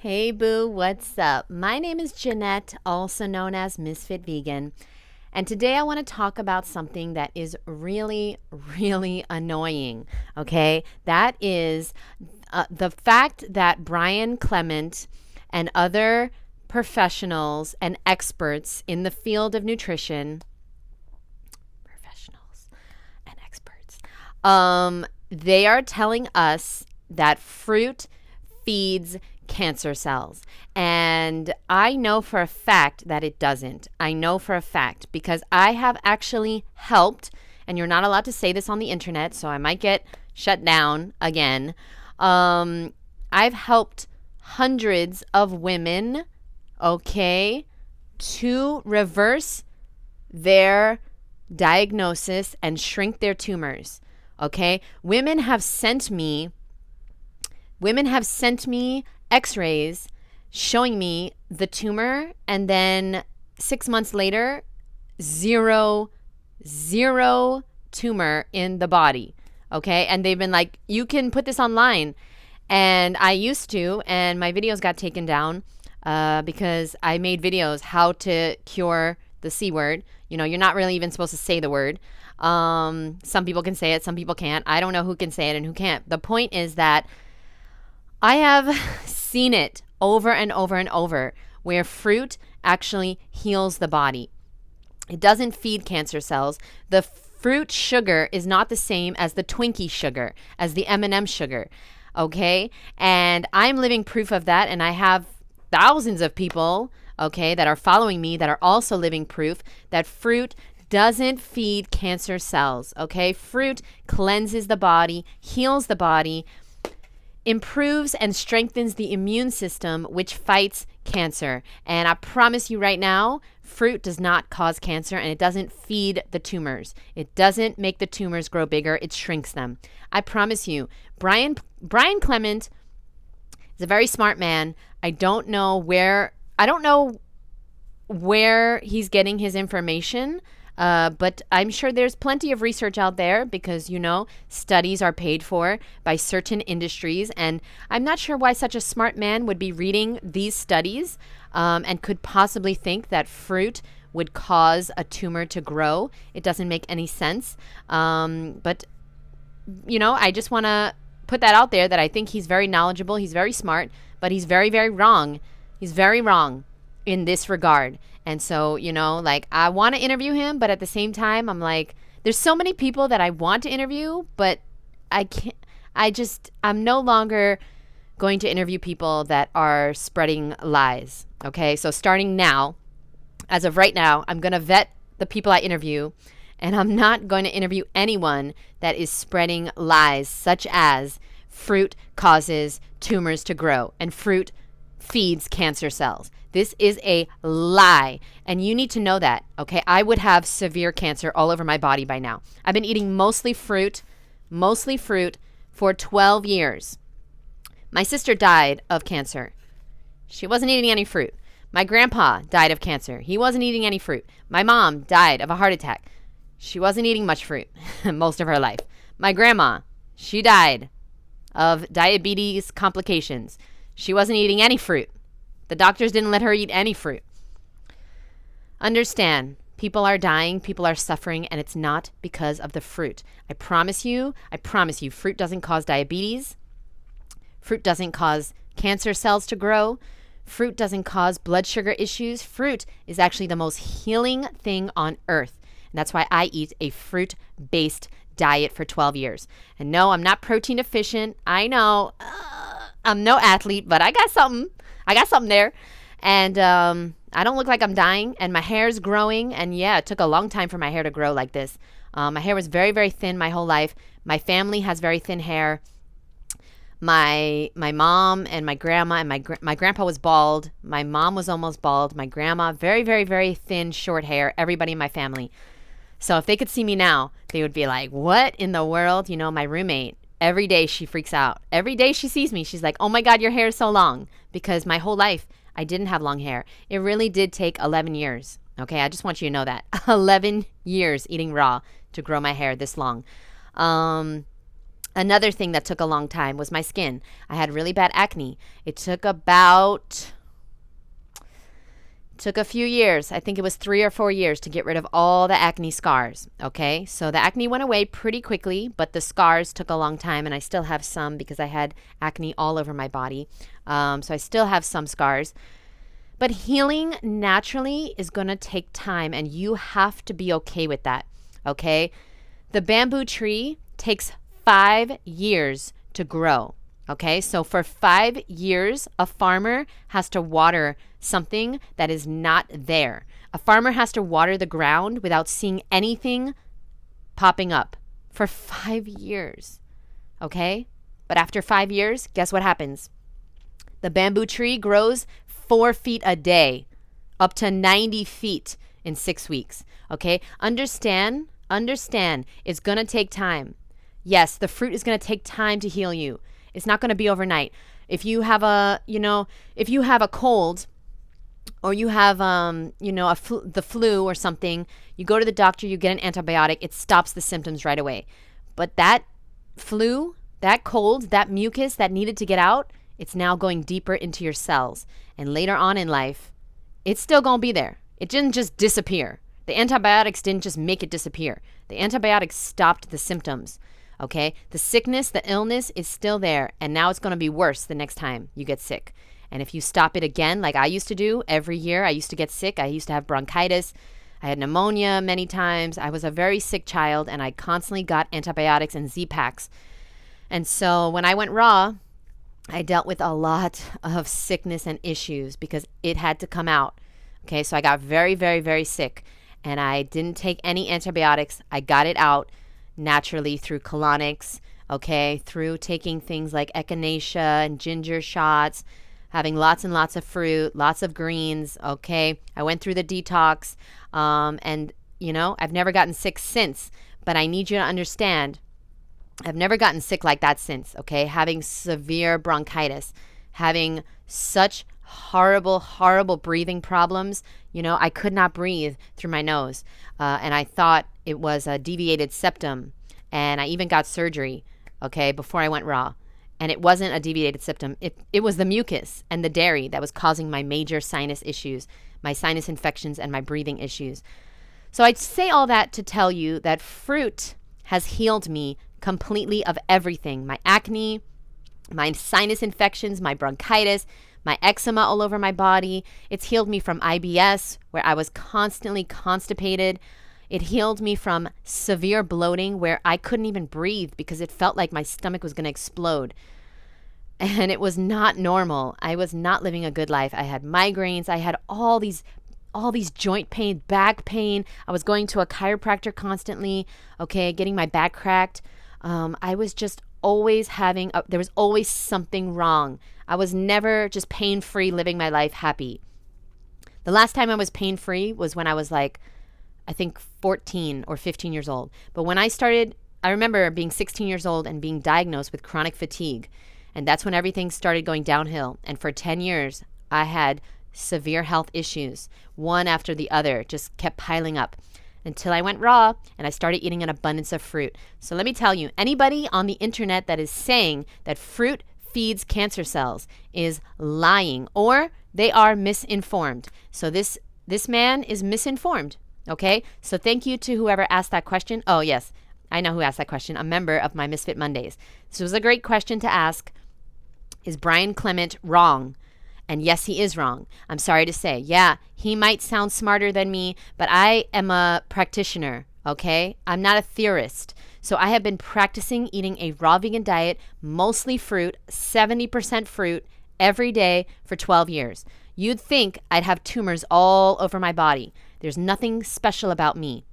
Hey boo, what's up? My name is Jeanette, also known as Ms.FitVegan, and today I want to talk about something that is really, really annoying, okay? That is the fact that Brian Clement and other professionals and experts in the field of nutrition, they are telling us that fruit feeds cancer cells. And I know for a fact that it doesn't. I know for a fact because I have actually helped, and you're not allowed to say this on the internet, so I might get shut down again. I've helped hundreds of women, okay, to reverse their diagnosis and shrink their tumors. Okay, women have sent me x-rays showing me the tumor, and then 6 months later, zero tumor in the body. Okay, and they've been like, you can put this online. And I used to, and my videos got taken down because I made videos how to cure the C word. You know, you're not really even supposed to say the word. Some people can say it, some people can't. I don't know who can say it and who can't. The point is that I have seen it over and over and over where fruit actually heals the body. It doesn't feed cancer cells. The fruit sugar is not the same as the Twinkie sugar, as the M&M sugar. Okay? And I'm living proof of that, and I have thousands of people, okay, that are following me that are also living proof that fruit doesn't feed cancer cells, okay? Fruit cleanses the body, heals the body, improves and strengthens the immune system, which fights cancer. And I promise you right now, fruit does not cause cancer, and it doesn't feed the tumors. It doesn't make the tumors grow bigger. It shrinks them. I promise you. Brian Clement is a very smart man. I don't know where he's getting his information. But I'm sure there's plenty of research out there because, you know, studies are paid for by certain industries. And I'm not sure why such a smart man would be reading these studies and could possibly think that fruit would cause a tumor to grow. It doesn't make any sense. But, you know, I just want to put that out there that I think he's very knowledgeable. He's very smart, but he's very, very wrong. He's very wrong in this regard. And so, you know, like, I want to interview him, but at the same time, I'm like, there's so many people that I want to interview, but I can't, I'm no longer going to interview people that are spreading lies. Okay. So starting now, as of right now, I'm going to vet the people I interview, and I'm not going to interview anyone that is spreading lies, such as fruit causes tumors to grow and fruit feeds cancer cells. This is a lie, and you need to know that, okay? I would have severe cancer all over my body by now. I've been eating mostly fruit for 12 years. My sister died of cancer. She wasn't eating any fruit. My grandpa died of cancer. He wasn't eating any fruit. My mom died of a heart attack. She wasn't eating much fruit most of her life. My grandma, she died of diabetes complications. She wasn't eating any fruit. The doctors didn't let her eat any fruit. Understand, people are dying, people are suffering, and it's not because of the fruit. I promise you, fruit doesn't cause diabetes. Fruit doesn't cause cancer cells to grow. Fruit doesn't cause blood sugar issues. Fruit is actually the most healing thing on earth. And that's why I eat a fruit-based diet for 12 years. And no, I'm not protein deficient. I know, I'm no athlete, but I got something. There. And I don't look like I'm dying, and my hair's growing. And yeah, it took a long time for my hair to grow like this. My hair was very, very thin my whole life. My family has very thin hair. My mom and my grandma and my grandpa was bald. My mom was almost bald. My grandma, very, very, very thin, short hair. Everybody in my family. So if they could see me now, they would be like, what in the world? You know, my roommate, every day she freaks out. Every day she sees me, she's like, oh my God, your hair is so long. Because my whole life, I didn't have long hair. It really did take 11 years. Okay, I just want you to know that. 11 years eating raw to grow my hair this long. Another thing that took a long time was my skin. I had really bad acne. It took a few years. I think it was 3 or 4 years to get rid of all the acne scars. Okay, so the acne went away pretty quickly, but the scars took a long time, and I still have some because I had acne all over my body. So I still have some scars. But healing naturally is going to take time, and you have to be okay with that. Okay, the bamboo tree takes 5 years to grow. Okay, so for 5 years, a farmer has to water something that is not there. A farmer has to water the ground without seeing anything popping up for 5 years. Okay, but after 5 years, guess what happens? The bamboo tree grows 4 feet a day, up to 90 feet in 6 weeks. Okay, understand, it's going to take time. Yes, the fruit is going to take time to heal you. It's not going to be overnight. If you have a cold, or you have, the flu or something, you go to the doctor, you get an antibiotic, it stops the symptoms right away. But that flu, that cold, that mucus that needed to get out, it's now going deeper into your cells. And later on in life, it's still going to be there. It didn't just disappear. The antibiotics didn't just make it disappear. The antibiotics stopped the symptoms. Okay, the sickness, the illness is still there, and now it's going to be worse the next time you get sick. And if you stop it again, like I used to do every year, I used to get sick. I used to have bronchitis. I had pneumonia many times. I was a very sick child, and I constantly got antibiotics and Z-Paks. And so when I went raw, I dealt with a lot of sickness and issues because it had to come out. Okay, so I got very, very, very sick, and I didn't take any antibiotics. I got it out naturally through colonics, okay, through taking things like echinacea and ginger shots, having lots and lots of fruit, lots of greens, okay. I went through the detox, and, I've never gotten sick since, but I need you to understand, I've never gotten sick like that since, okay, having severe bronchitis, having such horrible, horrible breathing problems. I could not breathe through my nose, and I thought it was a deviated septum, and I even got surgery, okay, before I went raw. And it wasn't a deviated septum. It was the mucus and the dairy that was causing my major sinus issues, my sinus infections, and my breathing issues. So I'd say all that to tell you that fruit has healed me completely of everything. My acne, my sinus infections, my bronchitis, my eczema all over my body. It's healed me from IBS, where I was constantly constipated. It healed me from severe bloating where I couldn't even breathe because it felt like my stomach was going to explode. And it was not normal. I was not living a good life. I had migraines. I had all these joint pain, back pain. I was going to a chiropractor constantly, okay, getting my back cracked. I was just always there was always something wrong. I was never just pain-free, living my life happy. The last time I was pain-free was when I was like, I think 14 or 15 years old. But when I remember being 16 years old and being diagnosed with chronic fatigue. And that's when everything started going downhill. And for 10 years, I had severe health issues, one after the other, just kept piling up until I went raw and I started eating an abundance of fruit. So let me tell you, anybody on the internet that is saying that fruit feeds cancer cells is lying, or they are misinformed. So this man is misinformed. Okay, so thank you to whoever asked that question. Oh, yes, I know who asked that question, a member of my Misfit Mondays. This was a great question to ask. Is Brian Clement wrong? And yes, he is wrong. I'm sorry to say. Yeah, he might sound smarter than me, but I am a practitioner, okay? I'm not a theorist. So I have been practicing eating a raw vegan diet, mostly fruit, 70% fruit, every day for 12 years. You'd think I'd have tumors all over my body. There's nothing special about me.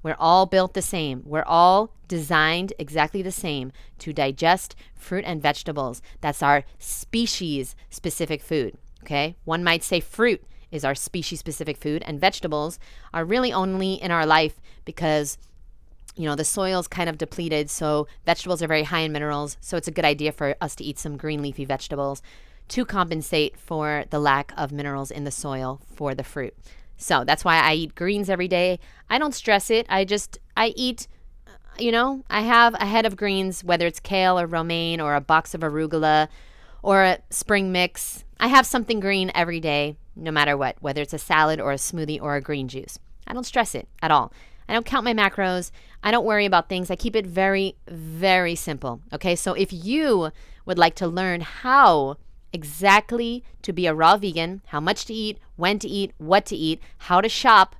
We're all built the same. We're all designed exactly the same to digest fruit and vegetables. That's our species-specific food, okay? One might say fruit is our species-specific food, and vegetables are really only in our life because, the soil's kind of depleted, so vegetables are very high in minerals, so it's a good idea for us to eat some green leafy vegetables to compensate for the lack of minerals in the soil for the fruit. So that's why I eat greens every day. I don't stress it. I I have a head of greens, whether it's kale or romaine or a box of arugula or a spring mix. I have something green every day, no matter what, whether it's a salad or a smoothie or a green juice. I don't stress it at all. I don't count my macros. I don't worry about things. I keep it very, very simple. Okay, so if you would like to learn how exactly to be a raw vegan, how much to eat, when to eat, what to eat, how to shop,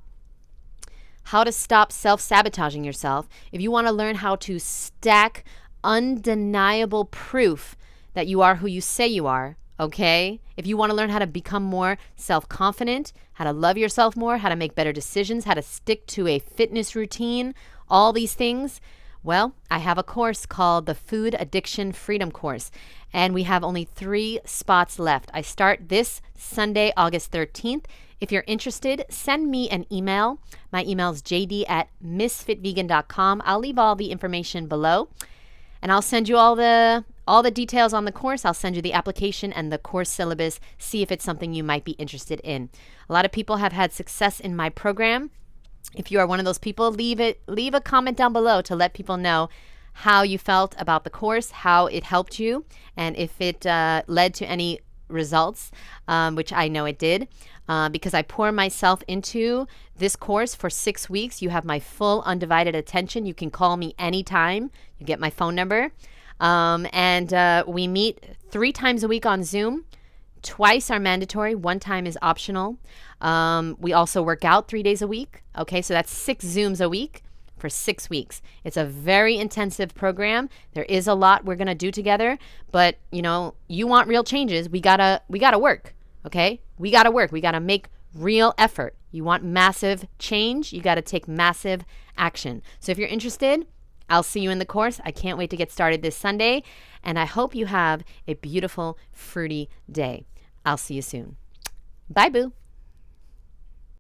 how to stop self-sabotaging yourself, if you want to learn how to stack undeniable proof that you are who you say you are, okay? If you want to learn how to become more self-confident, how to love yourself more, how to make better decisions, how to stick to a fitness routine, all these things, well, I have a course called the Food Addiction Freedom Course, and we have only 3 spots left. I start this Sunday, August 13th. If you're interested, send me an email. My email is jd@Ms.FitVegan.com. I'll leave all the information below, and I'll send you all the details on the course. I'll send you the application and the course syllabus. See if it's something you might be interested in. A lot of people have had success in my program. If you are one of those people, leave a comment down below to let people know how you felt about the course, how it helped you, and if it led to any results, which I know it did, because I pour myself into this course for 6 weeks. You have my full undivided attention. You can call me anytime. You get my phone number. And we meet 3 times a week on Zoom. Twice are mandatory. 1 time is optional. We also work out 3 days a week. Okay, so that's 6 Zooms a week for 6 weeks. It's a very intensive program. There is a lot we're gonna do together, but you want real changes. We gotta work. Okay, we gotta work. We gotta make real effort. You want massive change, you gotta take massive action. So if you're interested, I'll see you in the course. I can't wait to get started this Sunday, and I hope you have a beautiful, fruity day. I'll see you soon. Bye, boo.